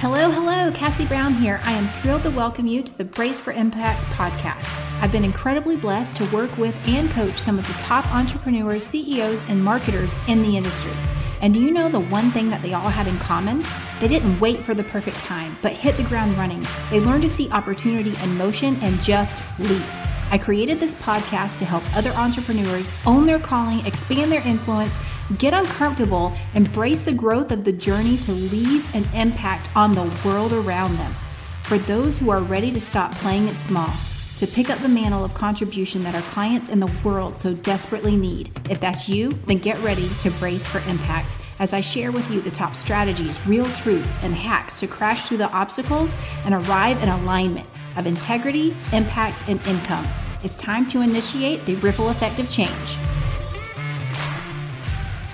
Hello, Cassie Brown here. I am thrilled to welcome you to the Brace for Impact podcast. I've been incredibly blessed to work with and coach some of the top entrepreneurs, CEOs, and marketers in the industry. And do you know the one thing that they all had in common? They didn't wait for the perfect time, but hit the ground running. They learned to see opportunity in motion and just leap. I created this podcast to help other entrepreneurs own their calling, expand their influence, get uncomfortable, embrace the growth of the journey to leave an impact on the world around them. For those who are ready to stop playing it small, to pick up the mantle of contribution that our clients in the world so desperately need. If that's you, then get ready to brace for impact as I share with you the top strategies, real truths, and hacks to crash through the obstacles and arrive in alignment of integrity, impact, and income. It's time to initiate the ripple effect of change.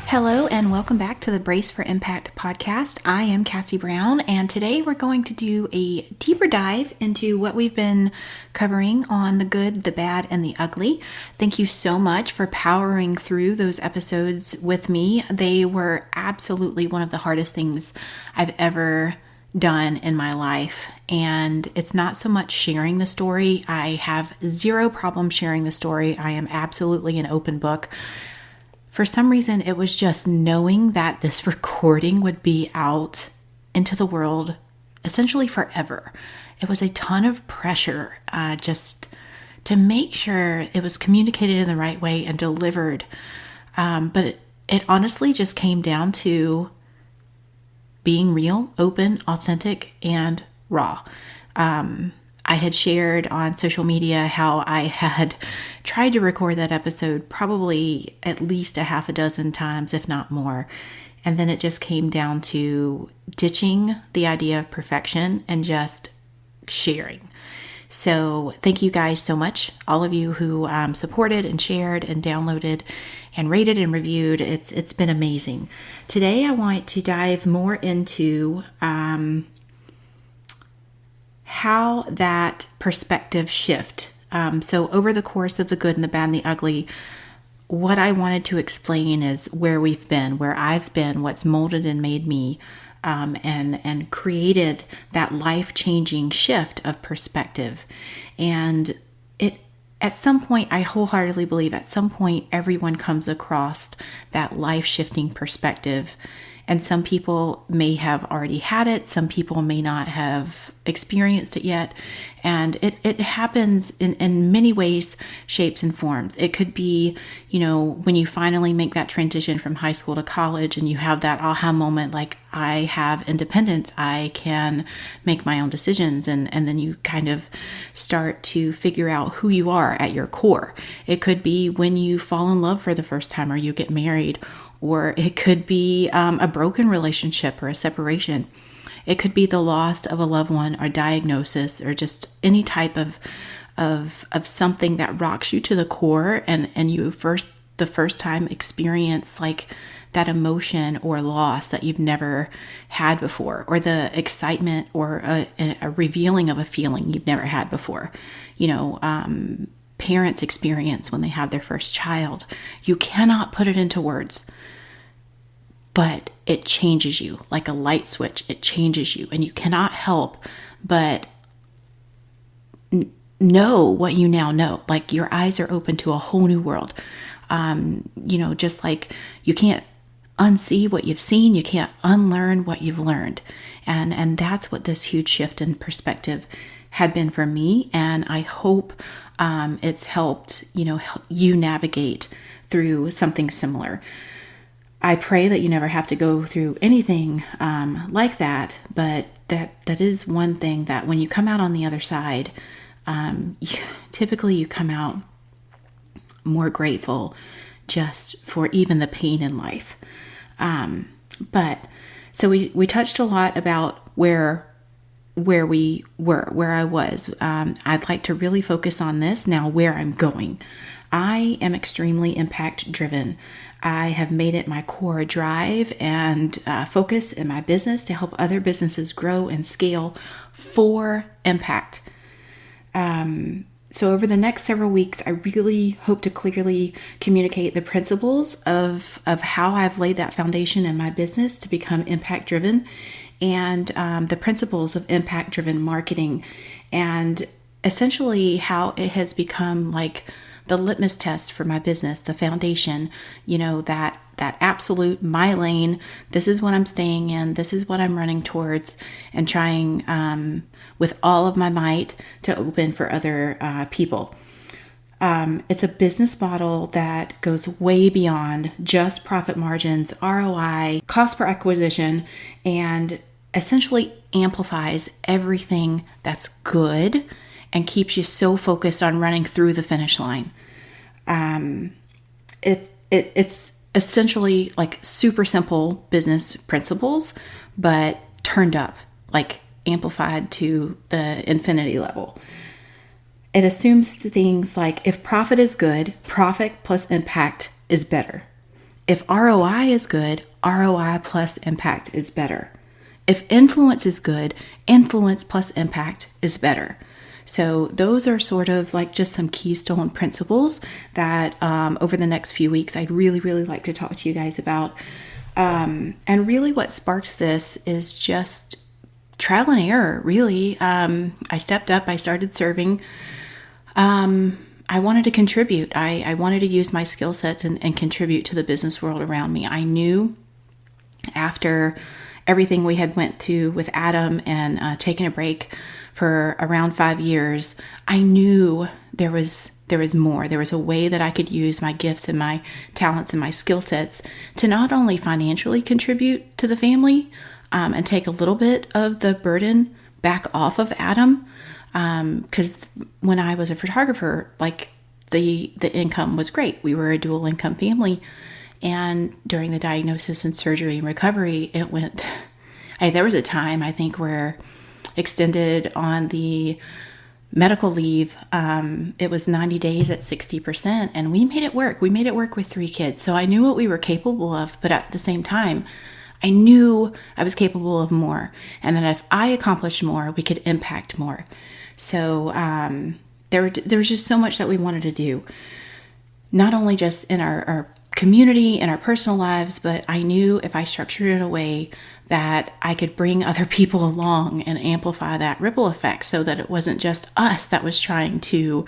Hello and welcome back to the Brace for Impact podcast. I am Cassie Brown, and today we're going to do a deeper dive into what we've been covering on the good, the bad, and the ugly. Thank you so much for powering through those episodes with me. They were absolutely one of the hardest things I've ever done in my life. And it's not so much sharing the story. I have zero problem sharing the story. I am absolutely an open book. For some reason, it was just knowing that this recording would be out into the world essentially forever. It was a ton of pressure just to make sure it was communicated in the right way and delivered. But it honestly just came down to being real, open, authentic, and raw. I had shared on social media how I had tried to record that episode probably at least a half a dozen times, if not more. And then it just came down to ditching the idea of perfection and just sharing. So thank you guys so much. All of you who supported and shared and downloaded and rated and reviewed. It's been amazing. Today I want to dive more into how that perspective shift. So over the course of the good and the bad and the ugly, what I wanted to explain is where we've been, where I've been, what's molded and made me, and created that life-changing shift of perspective. And at some point, I wholeheartedly believe at some point, everyone comes across that life-shifting perspective. And some people may have already had it. Some people may not have experienced it yet. And it happens in many ways, shapes, and forms. It could be, when you finally make that transition from high school to college and you have that aha moment, like, I have independence, I can make my own decisions. And then you kind of start to figure out who you are at your core. It could be when you fall in love for the first time or you get married. Or it could be a broken relationship or a separation. It could be the loss of a loved one or diagnosis or just any type of something that rocks you to the core and you the first time experience like that emotion or loss that you've never had before, or the excitement or a revealing of a feeling you've never had before. Parents experience when they have their first child. You cannot put it into words, but it changes you like a light switch. It changes you, and you cannot help but know what you now know. Like, your eyes are open to a whole new world. Just like you can't unsee what you've seen, you can't unlearn what you've learned. And that's what this huge shift in perspective had been for me. And I hope it's helped, you navigate through something similar. I pray that you never have to go through anything like that, but that is one thing that when you come out on the other side, typically you come out more grateful just for even the pain in life. But so we touched a lot about where we were, where I was. I'd like to really focus on this now, where I'm going. I am extremely impact driven. I have made it my core drive and focus in my business to help other businesses grow and scale for impact. So over the next several weeks, I really hope to clearly communicate the principles of how I've laid that foundation in my business to become impact driven, and the principles of impact driven marketing, and essentially how it has become like the litmus test for my business, the foundation, that absolute my lane. This is what I'm staying in. This is what I'm running towards, and trying with all of my might to open for other people. It's a business model that goes way beyond just profit margins, ROI, cost per acquisition, and essentially amplifies everything that's good and keeps you so focused on running through the finish line. It's essentially like super simple business principles, but turned up, like amplified to the infinity level. It assumes things like if profit is good, profit plus impact is better. If ROI is good, ROI plus impact is better. If influence is good, influence plus impact is better. So those are sort of like just some keystone principles that over the next few weeks, I'd really, really like to talk to you guys about. And really what sparked this is just trial and error, really. I stepped up, I started serving. I wanted to contribute. I wanted to use my skill sets and contribute to the business world around me. I knew after everything we had went through with Adam and taking a break for around 5 years, I knew there was more. There was a way that I could use my gifts and my talents and my skill sets to not only financially contribute to the family and take a little bit of the burden back off of Adam, because when I was a photographer, like the income was great. We were a dual income family, and during the diagnosis and surgery and recovery, it went. There was a time I think where extended on the medical leave, it was 90 days at 60%, and we made it work. We made it work with 3 kids. So I knew what we were capable of, but at the same time, I knew I was capable of more, and that if I accomplished more, we could impact more. So there was just so much that we wanted to do, not only just in our community and our personal lives, but I knew if I structured it in a way that I could bring other people along and amplify that ripple effect, so that it wasn't just us that was trying to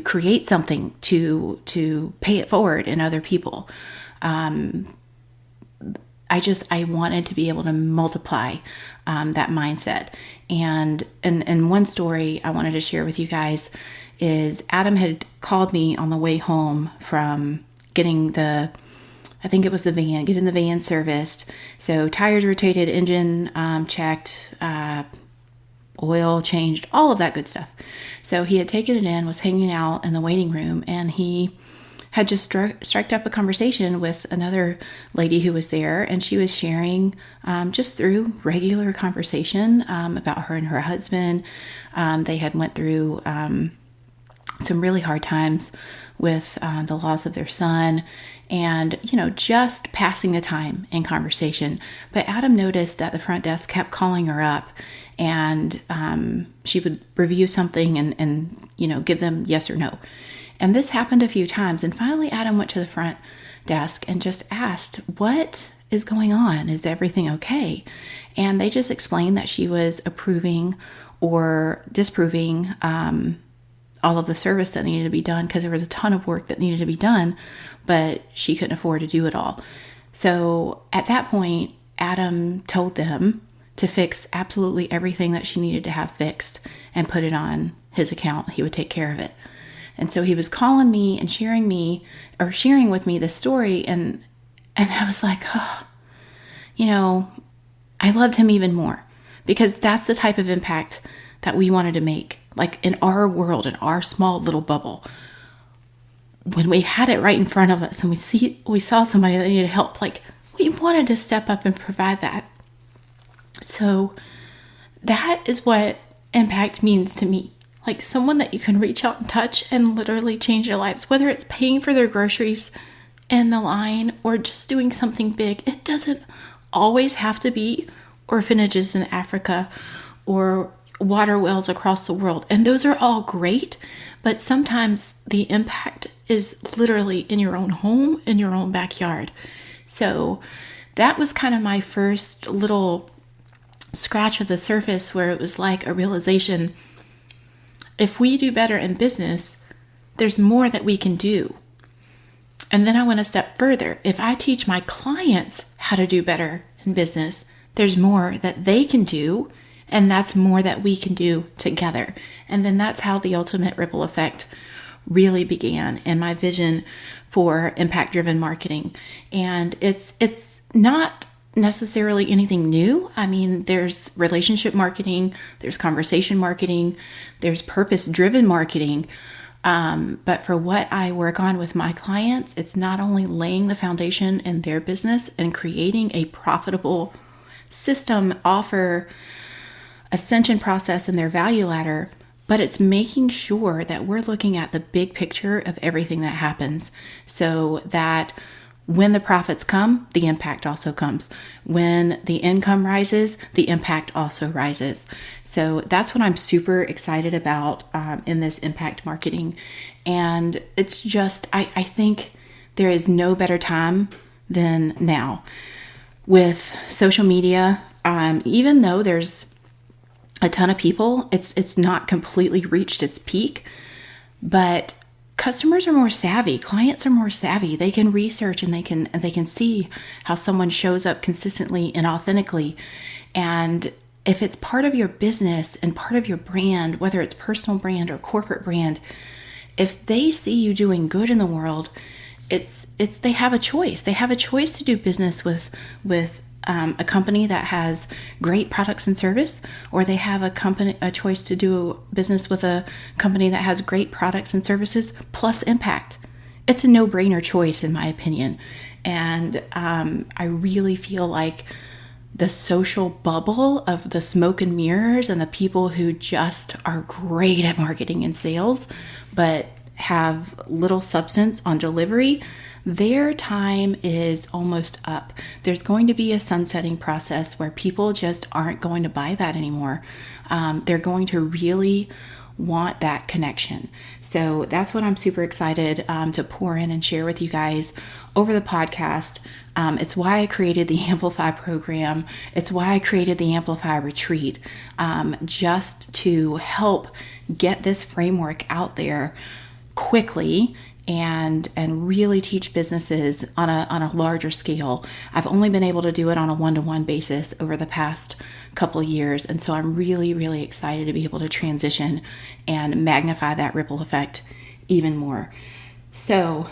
create something to pay it forward in other people. I wanted to be able to multiply that mindset. And one story I wanted to share with you guys is Adam had called me on the way home from getting the van serviced. So tires rotated, engine checked, oil changed, all of that good stuff. So he had taken it in, was hanging out in the waiting room, and he had just struck up a conversation with another lady who was there, and she was sharing just through regular conversation about her and her husband. They had went through some really hard times with the loss of their son, and just passing the time in conversation. But Adam noticed that the front desk kept calling her up, and she would review something and give them yes or no. And this happened a few times, and finally Adam went to the front desk and just asked, "What is going on? Is everything okay?" And they just explained that she was approving or disproving all of the service that needed to be done, because there was a ton of work that needed to be done, but she couldn't afford to do it all. So at that point, Adam told them to fix absolutely everything that she needed to have fixed and put it on his account. He would take care of it. And so he was calling me and sharing with me this story, and I was like, oh, I loved him even more, because that's the type of impact that we wanted to make, like in our world, in our small little bubble. When we had it right in front of us and we saw somebody that needed help, like we wanted to step up and provide that. So that is what impact means to me. Like someone that you can reach out and touch and literally change their lives, whether it's paying for their groceries in the line or just doing something big. It doesn't always have to be orphanages in Africa or water wells across the world. And those are all great, but sometimes the impact is literally in your own home, in your own backyard. So that was kind of my first little scratch of the surface, where it was like a realization: if we do better in business, there's more that we can do. And then I went a step further. If I teach my clients how to do better in business, there's more that they can do, and that's more that we can do together. And then that's how the ultimate ripple effect really began, and my vision for impact-driven marketing. And it's not necessarily anything new. I mean, there's relationship marketing, there's conversation marketing, there's purpose-driven marketing. But for what I work on with my clients, it's not only laying the foundation in their business and creating a profitable system, offer, ascension process in their value ladder, but it's making sure that we're looking at the big picture of everything that happens, so that when the profits come, the impact also comes. When the income rises, the impact also rises. So that's what I'm super excited about in this impact marketing. And it's just, I think there is no better time than now. With social media, even though there's a ton of people, it's not completely reached its peak, but customers are more savvy, clients are more savvy. They can research and they can see how someone shows up consistently and authentically. And if it's part of your business and part of your brand, whether it's personal brand or corporate brand, if they see you doing good in the world, they have a choice. They have a choice to do business with a company that has great products and service, or they have a choice to do business with a company that has great products and services plus impact. It's a no-brainer choice, in my opinion. And I really feel like the social bubble of the smoke and mirrors and the people who just are great at marketing and sales, but have little substance on delivery, their time is almost up. There's going to be a sunsetting process where people just aren't going to buy that anymore. They're going to really want that connection. So that's what I'm super excited to pour in and share with you guys over the podcast. It's why I created the Amplify program. It's why I created the Amplify retreat, just to help get this framework out there quickly and really teach businesses on a larger scale. I've only been able to do it on a one-to-one basis over the past couple of years, and so I'm really, really excited to be able to transition and magnify that ripple effect even more. So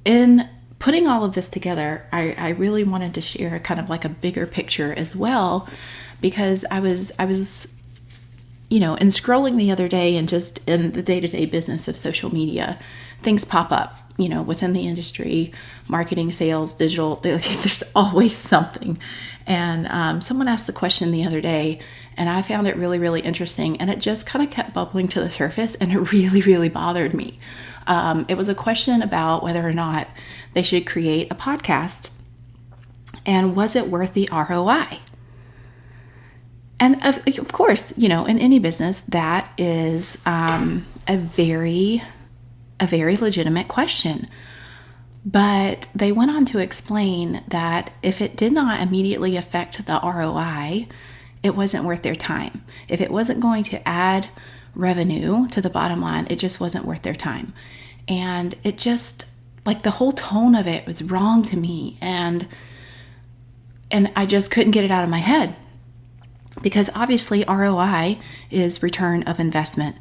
in putting all of this together, I really wanted to share kind of like a bigger picture as well, because I was in scrolling the other day and just in the day-to-day business of social media, things pop up, within the industry, marketing, sales, digital, there's always something. And someone asked the question the other day, and I found it really, really interesting. And it just kind of kept bubbling to the surface, and it really, really bothered me. It was a question about whether or not they should create a podcast, and was it worth the ROI? And of course, in any business, that is a very legitimate question. But they went on to explain that if it did not immediately affect the ROI, it wasn't worth their time. If it wasn't going to add revenue to the bottom line, it just wasn't worth their time. And it just, like, the whole tone of it was wrong to me. And I just couldn't get it out of my head. Because obviously ROI is return of investment.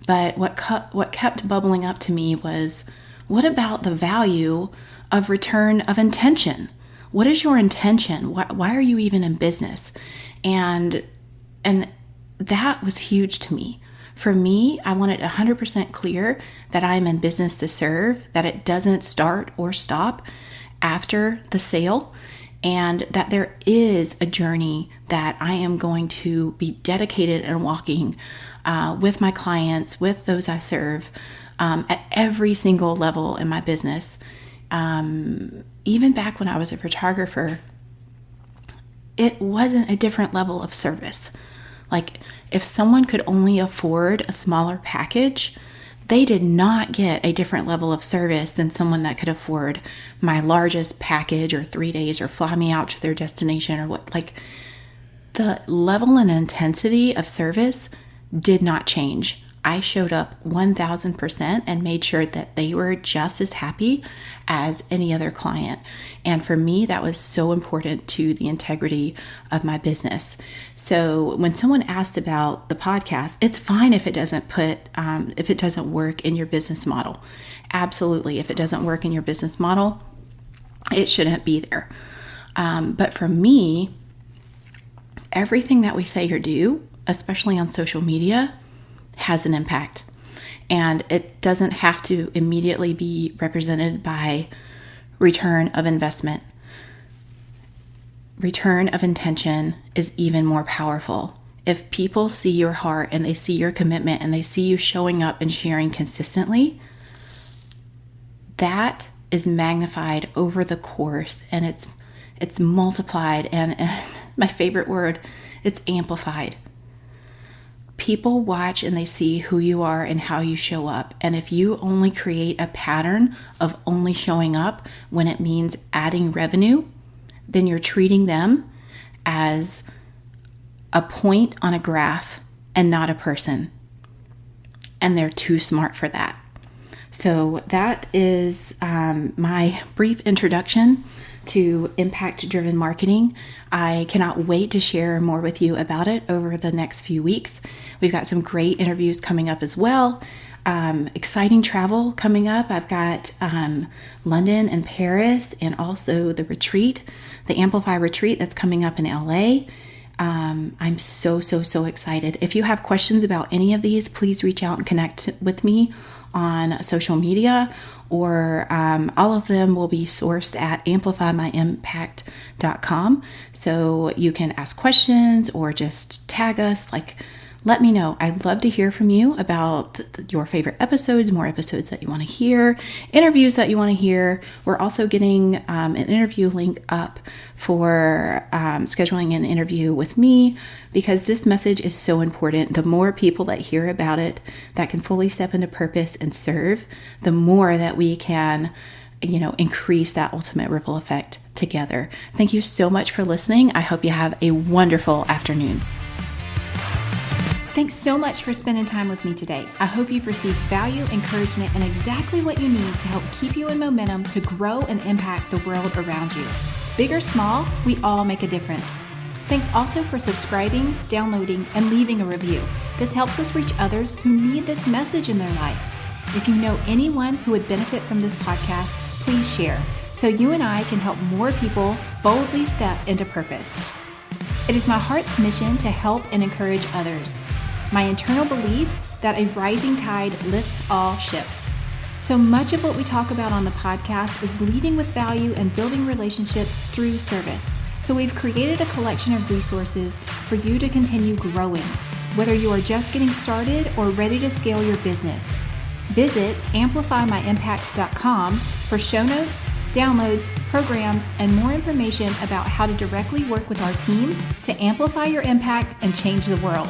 But what kept bubbling up to me was, what about the value of return of intention? What is your intention? Why are you even in business? And that was huge to me. For me, I want it 100% clear that I'm in business to serve, that it doesn't start or stop after the sale, and that there is a journey that I am going to be dedicated and walking with my clients, with those I serve, at every single level in my business. Even back when I was a photographer, it wasn't a different level of service. Like, if someone could only afford a smaller package, they did not get a different level of service than someone that could afford my largest package or 3 days or fly me out to their destination or what. Like, the level and intensity of service did not change. I showed up 1000% and made sure that they were just as happy as any other client. And for me, that was so important to the integrity of my business. So when someone asked about the podcast, it's fine if it doesn't work in your business model. Absolutely. If it doesn't work in your business model, it shouldn't be there. But for me, everything that we say or do, especially on social media, has an impact. And it doesn't have to immediately be represented by return of investment. Return of intention is even more powerful. If people see your heart and they see your commitment and they see you showing up and sharing consistently, that is magnified over the course, and it's multiplied, and my favorite word, it's amplified. People watch and they see who you are and how you show up. And if you only create a pattern of only showing up when it means adding revenue, then you're treating them as a point on a graph and not a person. And they're too smart for that. So that is my brief introduction to impact-driven marketing. I cannot wait to share more with you about it over the next few weeks. We've got some great interviews coming up as well. Exciting travel coming up. I've got London and Paris, and also the retreat, the Amplify retreat that's coming up in LA. I'm so excited. If you have questions about any of these, please reach out and connect with me on social media, or all of them will be sourced at amplifymyimpact.com. So you can ask questions or just tag us. Let me know. I'd love to hear from you about your favorite episodes, more episodes that you want to hear, interviews that you want to hear. We're also getting an interview link up for scheduling an interview with me, because this message is so important. The more people that hear about it that can fully step into purpose and serve, the more that we can, increase that ultimate ripple effect together. Thank you so much for listening. I hope you have a wonderful afternoon. Thanks so much for spending time with me today. I hope you've received value, encouragement, and exactly what you need to help keep you in momentum to grow and impact the world around you. Big or small, we all make a difference. Thanks also for subscribing, downloading, and leaving a review. This helps us reach others who need this message in their life. If you know anyone who would benefit from this podcast, please share, so you and I can help more people boldly step into purpose. It is my heart's mission to help and encourage others. My internal belief that a rising tide lifts all ships. So much of what we talk about on the podcast is leading with value and building relationships through service. So we've created a collection of resources for you to continue growing, whether you are just getting started or ready to scale your business. Visit amplifymyimpact.com for show notes, downloads, programs, and more information about how to directly work with our team to amplify your impact and change the world.